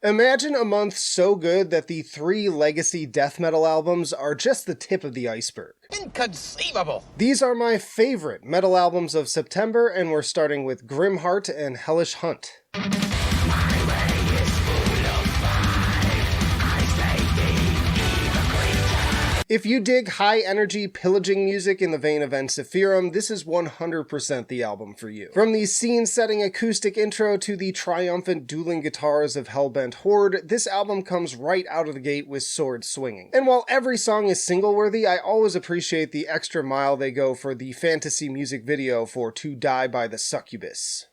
Imagine a month so good that the 3 legacy death metal albums are just the tip of the iceberg. Inconceivable! These are my favorite metal albums of September, and we're starting with Grimheart and Hellish Hunt. If you dig high-energy, pillaging music in the vein of Ensiferum, this is 100% the album for you. From the scene-setting acoustic intro to the triumphant dueling guitars of Hellbent Horde, this album comes right out of the gate with sword swinging. And while every song is single-worthy, I always appreciate the extra mile they go for the fantasy music video for To Die by the Succubus.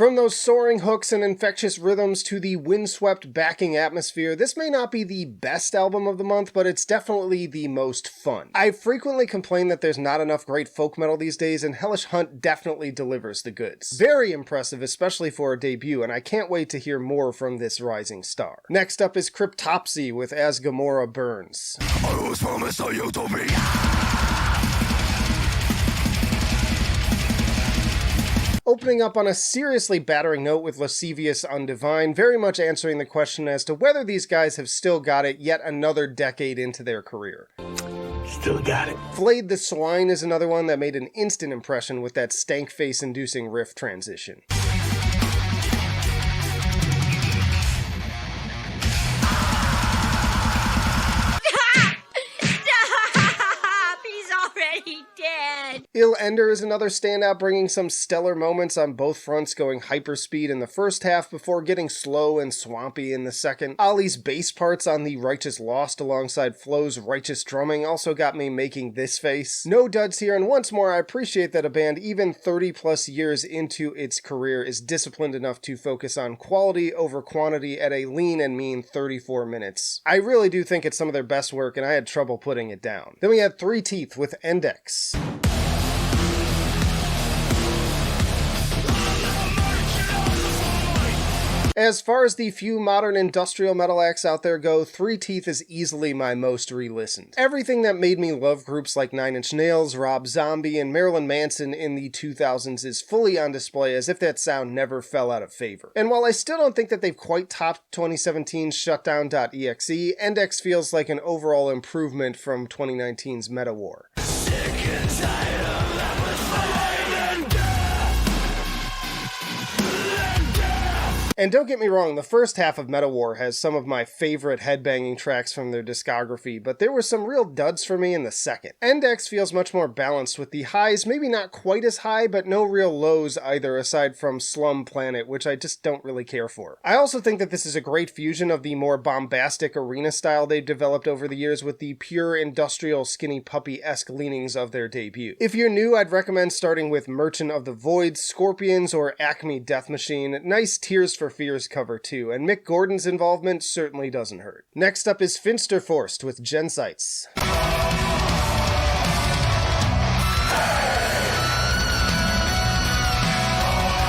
From those soaring hooks and infectious rhythms to the windswept backing atmosphere, this may not be the best album of the month, but it's definitely the most fun. I frequently complain that there's not enough great folk metal these days, and Hellish Hunt definitely delivers the goods. Very impressive, especially for a debut, and I can't wait to hear more from this rising star. Next up is Cryptopsy with As Gomorrah Burns. I was promised a utopia. Opening up on a seriously battering note with Lascivious Undivine, very much answering the question as to whether these guys have still got it yet another decade into their career. Still got it. Flayed the Swine is another one that made an instant impression with that stank face-inducing riff transition. Ill Ender is another standout, bringing some stellar moments on both fronts, going hyperspeed in the first half before getting slow and swampy in the second. Ollie's bass parts on the Righteous Lost alongside Flo's righteous drumming also got me making this face. No duds here, and once more I appreciate that a band even 30 plus years into its career is disciplined enough to focus on quality over quantity at a lean and mean 34 minutes. I really do think it's some of their best work, and I had trouble putting it down. Then we had Three Teeth with Index. As far as the few modern industrial metal acts out there go, Three Teeth is easily my most re-listened. Everything that made me love groups like Nine Inch Nails, Rob Zombie, and Marilyn Manson in the 2000s is fully on display as if that sound never fell out of favor. And while I still don't think that they've quite topped 2017's Shutdown.exe, Index feels like an overall improvement from 2019's Meta War. And don't get me wrong, the first half of Meta War has some of my favorite headbanging tracks from their discography, but there were some real duds for me in the second. Index feels much more balanced, with the highs maybe not quite as high, but no real lows either, aside from Slum Planet, which I just don't really care for. I also think that this is a great fusion of the more bombastic arena style they've developed over the years with the pure industrial Skinny Puppy-esque leanings of their debut. If you're new, I'd recommend starting with Merchant of the Void, Scorpions, or Acme Death Machine. Nice Tears for Fears cover too, and Mick Gordon's involvement certainly doesn't hurt. Next up is Finsterforst with Gensites.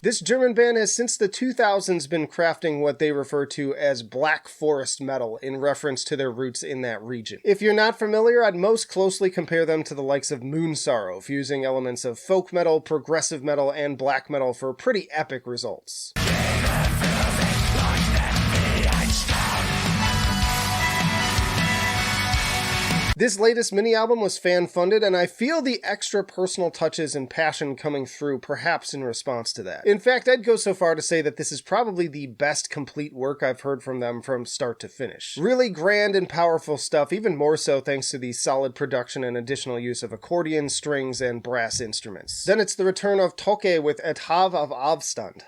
This German band has since the 2000s been crafting what they refer to as Black Forest metal in reference to their roots in that region. If you're not familiar, I'd most closely compare them to the likes of Moonsorrow, fusing elements of folk metal, progressive metal, and black metal for pretty epic results. This latest mini-album was fan-funded, and I feel the extra personal touches and passion coming through perhaps in response to that. In fact, I'd go so far to say that this is probably the best complete work I've heard from them from start to finish. Really grand and powerful stuff, even more so thanks to the solid production and additional use of accordion, strings, and brass instruments. Then it's the return of Toke with Et Hav of Avstand.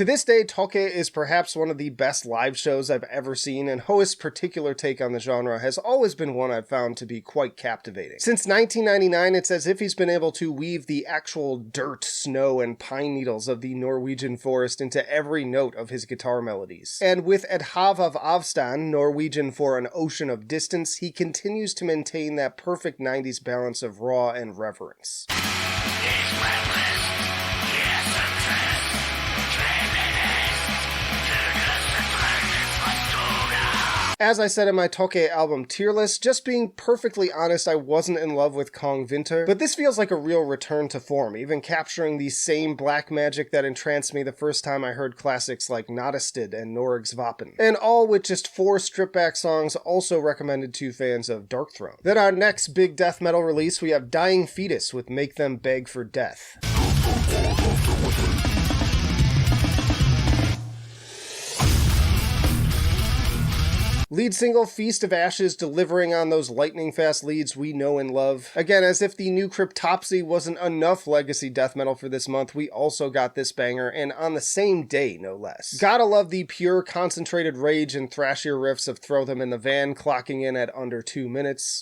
To this day, Toke is perhaps one of the best live shows I've ever seen, and Hoest's particular take on the genre has always been one I've found to be quite captivating. Since 1999, it's as if he's been able to weave the actual dirt, snow, and pine needles of the Norwegian forest into every note of his guitar melodies. And with Et Hav of Avstand, Norwegian for an ocean of distance, he continues to maintain that perfect 90s balance of raw and reverence. As I said in my Toke album tier list, just being perfectly honest, I wasn't in love with Kong Vinter, but this feels like a real return to form, even capturing the same black magic that entranced me the first time I heard classics like Nodested and Norig's Vapen, and all with just 4 stripped-back songs also recommended to fans of Darkthrone. Then our next big death metal release, we have Dying Fetus with Make Them Beg for Death. Lead single Feast of Ashes delivering on those lightning-fast leads we know and love. Again, as if the new Cryptopsy wasn't enough legacy death metal for this month, we also got this banger, and on the same day, no less. Gotta love the pure, concentrated rage and thrashier riffs of Throw Them in the Van, clocking in at under 2 minutes.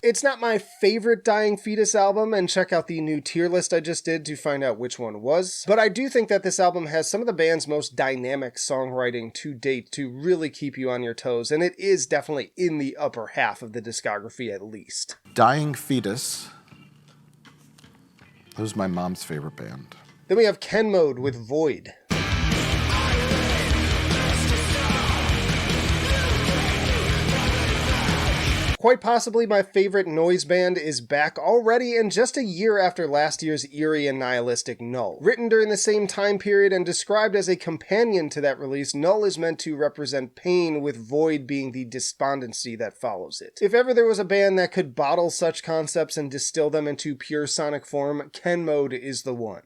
It's not my favorite Dying Fetus album, and check out the new tier list I just did to find out which one was, but I do think that this album has some of the band's most dynamic songwriting to date to really keep you on your toes, and it is definitely in the upper half of the discography at least. Dying Fetus. That was my mom's favorite band. Then we have Ken Mode with Void. Quite possibly my favorite noise band is back already, and just a year after last year's eerie and nihilistic Null. Written during the same time period and described as a companion to that release, Null is meant to represent pain, with Void being the despondency that follows it. If ever there was a band that could bottle such concepts and distill them into pure sonic form, Ken Mode is the one.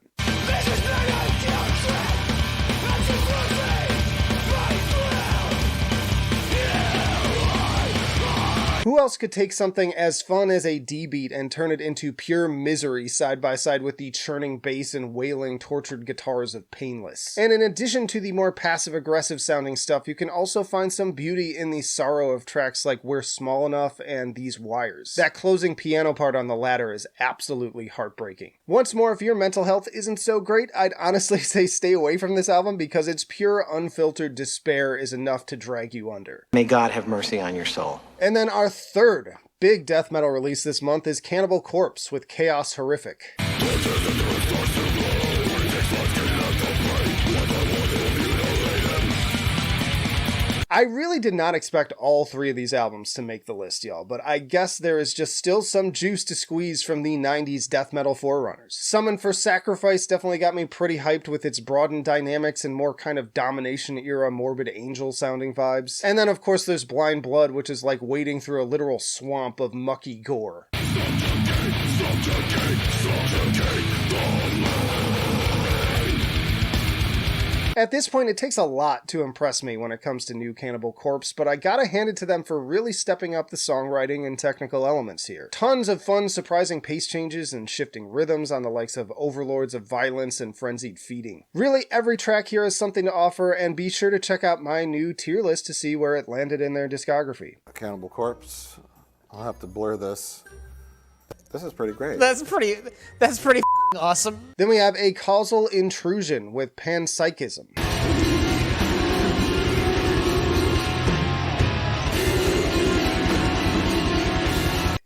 Who else could take something as fun as a D-beat and turn it into pure misery side by side with the churning bass and wailing tortured guitars of Painless? And in addition to the more passive-aggressive sounding stuff, you can also find some beauty in the sorrow of tracks like We're Small Enough and These Wires. That closing piano part on the latter is absolutely heartbreaking. Once more, if your mental health isn't so great, I'd honestly say stay away from this album because its pure, unfiltered despair is enough to drag you under. May God have mercy on your soul. And then our third big death metal release this month is Cannibal Corpse with Chaos Horrific. I really did not expect all 3 of these albums to make the list, y'all, but I guess there is just still some juice to squeeze from the 90s death metal forerunners. Summon for Sacrifice definitely got me pretty hyped with its broadened dynamics and more kind of Domination-era Morbid Angel sounding vibes. And then of course there's Blind Blood, which is like wading through a literal swamp of mucky gore. At this point, it takes a lot to impress me when it comes to new Cannibal Corpse, but I gotta hand it to them for really stepping up the songwriting and technical elements here. Tons of fun, surprising pace changes and shifting rhythms on the likes of Overlords of Violence and Frenzied Feeding. Really, every track here has something to offer, and be sure to check out my new tier list to see where it landed in their discography. Cannibal Corpse. I'll have to blur this. This is pretty great. That's pretty awesome. Then we have A Causal Intrusion with Panpsychism.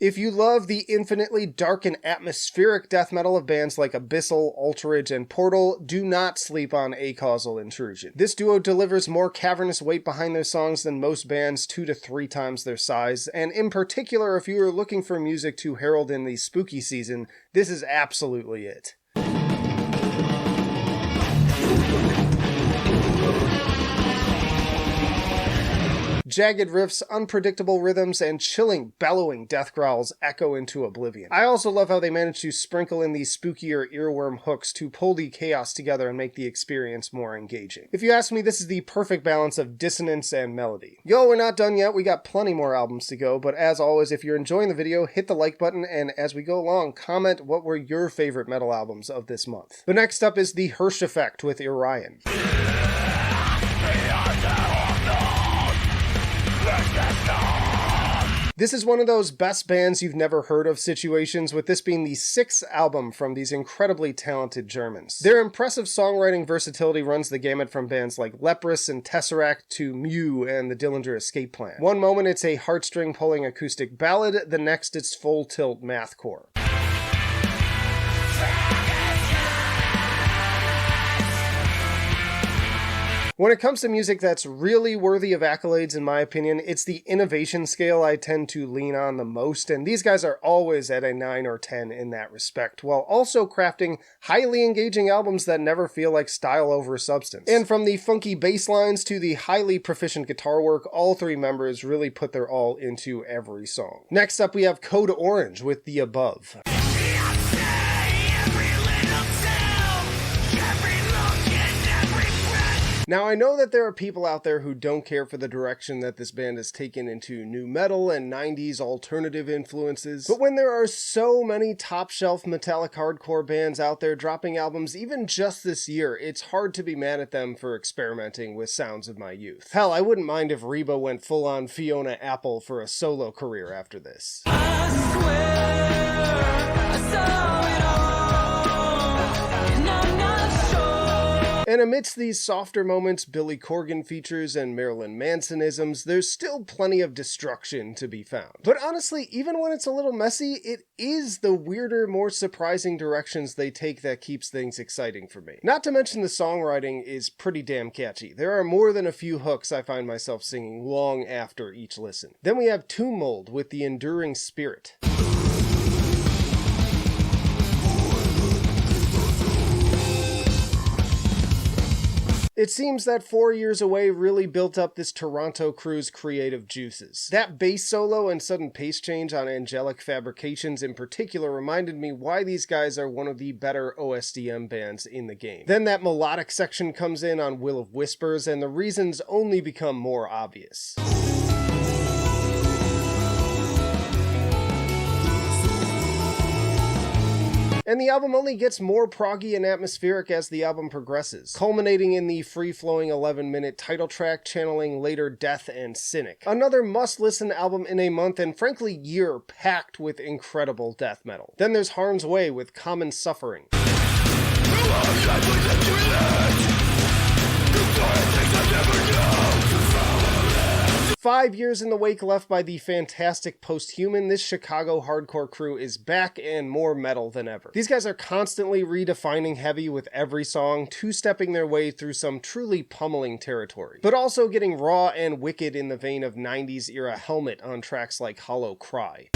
If you love the infinitely dark and atmospheric death metal of bands like Abyssal, Ultrage, and Portal, do not sleep on A Causal Intrusion. This duo delivers more cavernous weight behind their songs than most bands 2 to 3 times their size, and in particular, if you are looking for music to herald in the spooky season, this is absolutely it. Jagged riffs, unpredictable rhythms, and chilling, bellowing death growls echo into oblivion. I also love how they manage to sprinkle in these spookier earworm hooks to pull the chaos together and make the experience more engaging. If you ask me, this is the perfect balance of dissonance and melody. Yo, we're not done yet, we got plenty more albums to go, but as always, if you're enjoying the video, hit the like button, and as we go along, comment what were your favorite metal albums of this month. But next up is The Hirsch Effect with Orion. This is one of those best bands you've never heard of situations, with this being the 6th album from these incredibly talented Germans. Their impressive songwriting versatility runs the gamut from bands like Leprous and Tesseract to Mew and the Dillinger Escape Plan. One moment it's a heartstring-pulling acoustic ballad, the next it's full-tilt mathcore. When it comes to music that's really worthy of accolades in my opinion, it's the innovation scale I tend to lean on the most, and these guys are always at a 9 or 10 in that respect, while also crafting highly engaging albums that never feel like style over substance. And from the funky bass lines to the highly proficient guitar work, all three members really put their all into every song. Next up we have Code Orange with The Above. Now, I know that there are people out there who don't care for the direction that this band has taken into nu metal and 90s alternative influences, but when there are so many top-shelf metallic hardcore bands out there dropping albums even just this year, it's hard to be mad at them for experimenting with sounds of my youth. Hell, I wouldn't mind if Reba went full-on Fiona Apple for a solo career after this. I swear I saw it all. And amidst these softer moments, Billy Corgan features and Marilyn Mansonisms, there's still plenty of destruction to be found. But honestly, even when it's a little messy, it is the weirder, more surprising directions they take that keeps things exciting for me. Not to mention the songwriting is pretty damn catchy. There are more than a few hooks I find myself singing long after each listen. Then we have Tomb Mold with The Enduring Spirit. It seems that 4 years away really built up this Toronto crew's creative juices. That bass solo and sudden pace change on Angelic Fabrications in particular reminded me why these guys are one of the better OSDM bands in the game. Then that melodic section comes in on Will of Whispers and the reasons only become more obvious. And the album only gets more proggy and atmospheric as the album progresses, culminating in the free-flowing 11-minute title track channeling later Death and Cynic. Another must-listen album in a month and frankly year packed with incredible death metal. Then there's Harm's Way with Common Suffering. 5 years in the wake left by the fantastic Posthuman, this Chicago hardcore crew is back and more metal than ever. These guys are constantly redefining heavy with every song, two-stepping their way through some truly pummeling territory, but also getting raw and wicked in the vein of 90s era Helmet on tracks like Hollow Cry.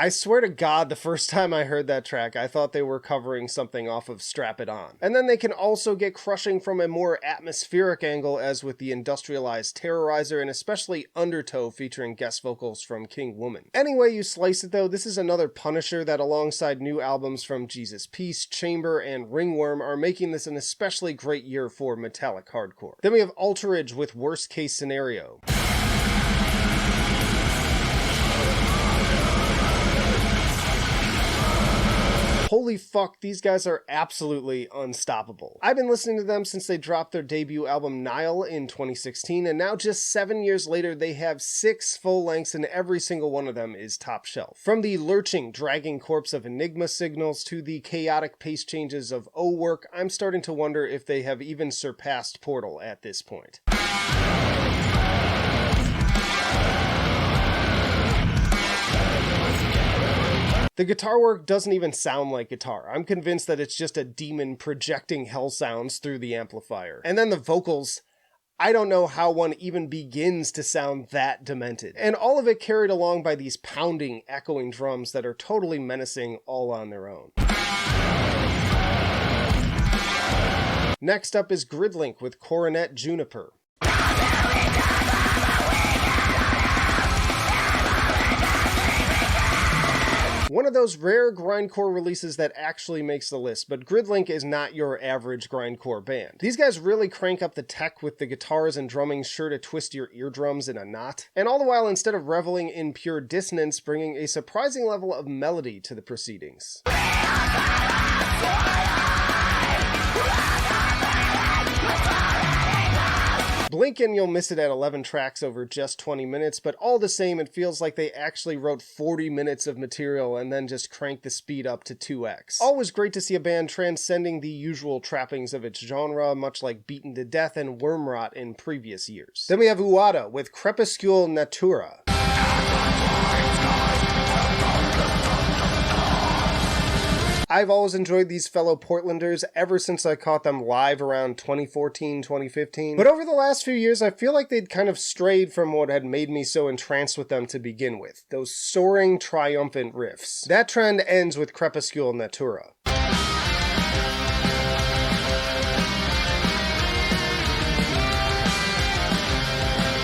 I swear to God, the first time I heard that track, I thought they were covering something off of Strap It On. And then they can also get crushing from a more atmospheric angle, as with the industrialized Terrorizer and especially Undertow featuring guest vocals from King Woman. Anyway you slice it though, this is another Punisher that alongside new albums from Jesus Peace, Chamber, and Ringworm are making this an especially great year for metallic hardcore. Then we have Alterage with Worst Case Scenario. Holy fuck, these guys are absolutely unstoppable. I've been listening to them since they dropped their debut album Nile in 2016, and now just 7 years later they have 6 full lengths and every single one of them is top shelf. From the lurching, dragging corpse of Enigma Signals to the chaotic pace changes of O-Work, I'm starting to wonder if they have even surpassed Portal at this point. The guitar work doesn't even sound like guitar. I'm convinced that it's just a demon projecting hell sounds through the amplifier. And then the vocals, I don't know how one even begins to sound that demented. And all of it carried along by these pounding, echoing drums that are totally menacing all on their own. Next up is Gridlink with Coronet Juniper. One of those rare grindcore releases that actually makes the list, but Gridlink is not your average grindcore band. These guys really crank up the tech with the guitars and drumming sure to twist your eardrums in a knot, and all the while instead of reveling in pure dissonance, bringing a surprising level of melody to the proceedings. Blink and you'll miss it at 11 tracks over just 20 minutes, but all the same it feels like they actually wrote 40 minutes of material and then just cranked the speed up to 2x. Always great to see a band transcending the usual trappings of its genre, much like Beaten to Death and Wormrot in previous years. Then we have Uada with Crepuscule Natura. I've always enjoyed these fellow Portlanders ever since I caught them live around 2014, 2015. But over the last few years, I feel like they'd kind of strayed from what had made me so entranced with them to begin with. Those soaring, triumphant riffs. That trend ends with Crepuscule Natura.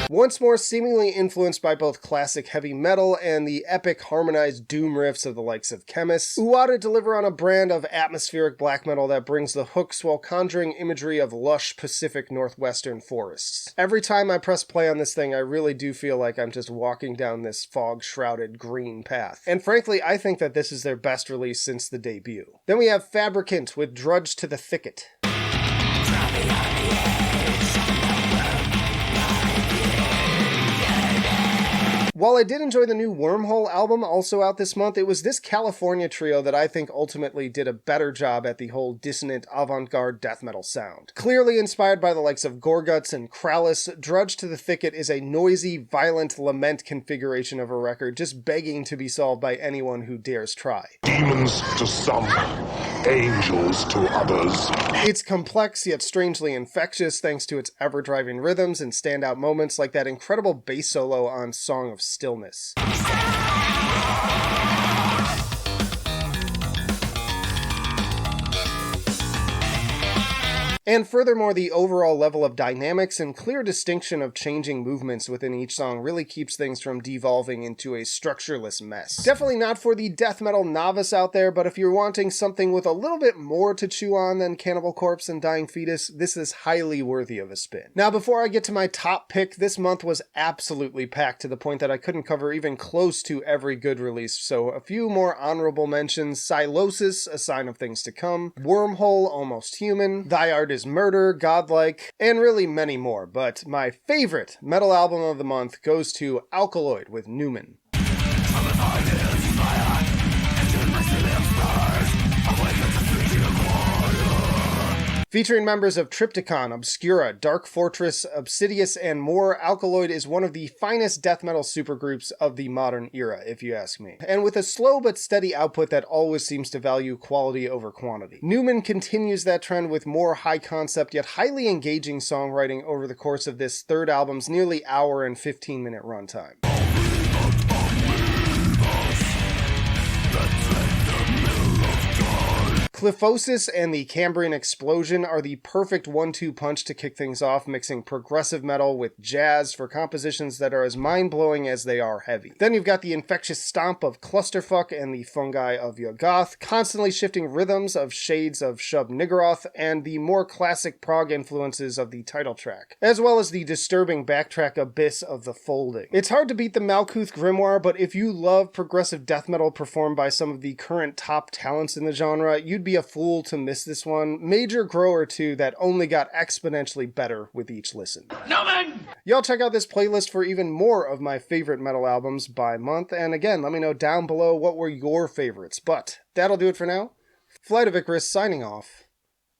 Once more seemingly influenced by both classic heavy metal and the epic harmonized doom riffs of the likes of Chemist, Uada deliver on a brand of atmospheric black metal that brings the hooks while conjuring imagery of lush Pacific Northwestern forests. Every time I press play on this thing, I really do feel like I'm just walking down this fog-shrouded green path. And frankly, I think that this is their best release since the debut. Then we have Fabricant with Drudge to the Thicket. While I did enjoy the new Wormhole album, also out this month, it was this California trio that I think ultimately did a better job at the whole dissonant avant-garde death metal sound. Clearly inspired by the likes of Gorguts and Krallis, Drudge to the Thicket is a noisy, violent lament configuration of a record just begging to be solved by anyone who dares try. Demons to some, angels to others. It's complex yet strangely infectious thanks to its ever-driving rhythms and standout moments like that incredible bass solo on Song of Stillness. And furthermore, the overall level of dynamics and clear distinction of changing movements within each song really keeps things from devolving into a structureless mess. Definitely not for the death metal novice out there, but if you're wanting something with a little bit more to chew on than Cannibal Corpse and Dying Fetus, this is highly worthy of a spin. Now, before I get to my top pick, this month was absolutely packed to the point that I couldn't cover even close to every good release, so a few more honorable mentions: Silosis, A Sign of Things to Come, Wormhole, Almost Human, Thy Art is Murder, Godlike, and really many more, but my favorite metal album of the month goes to Alkaloid with Newman. Featuring members of Triptychon, Obscura, Dark Fortress, Obsidious, and more, Alkaloid is one of the finest death metal supergroups of the modern era, if you ask me. And with a slow but steady output that always seems to value quality over quantity. Newman continues that trend with more high-concept yet highly engaging songwriting over the course of this third album's nearly hour and 15-minute runtime. Cliffosis and the Cambrian Explosion are the perfect 1-2 punch to kick things off, mixing progressive metal with jazz for compositions that are as mind-blowing as they are heavy. Then you've got the infectious stomp of Clusterfuck and the fungi of Yoggoth, constantly shifting rhythms of shades of Shub Niggurath, and the more classic prog influences of the title track, as well as the disturbing backtrack Abyss of The Folding. It's hard to beat the Malkuth Grimoire, but if you love progressive death metal performed by some of the current top talents in the genre, you'd be a fool to miss this one. Major grower too that only got exponentially better with each listen. Newman! Y'all check out this playlist for even more of my favorite metal albums by month, and again, let me know down below what were your favorites. But that'll do it for now. Flight of Icarus signing off.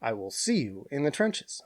I will see you in the trenches.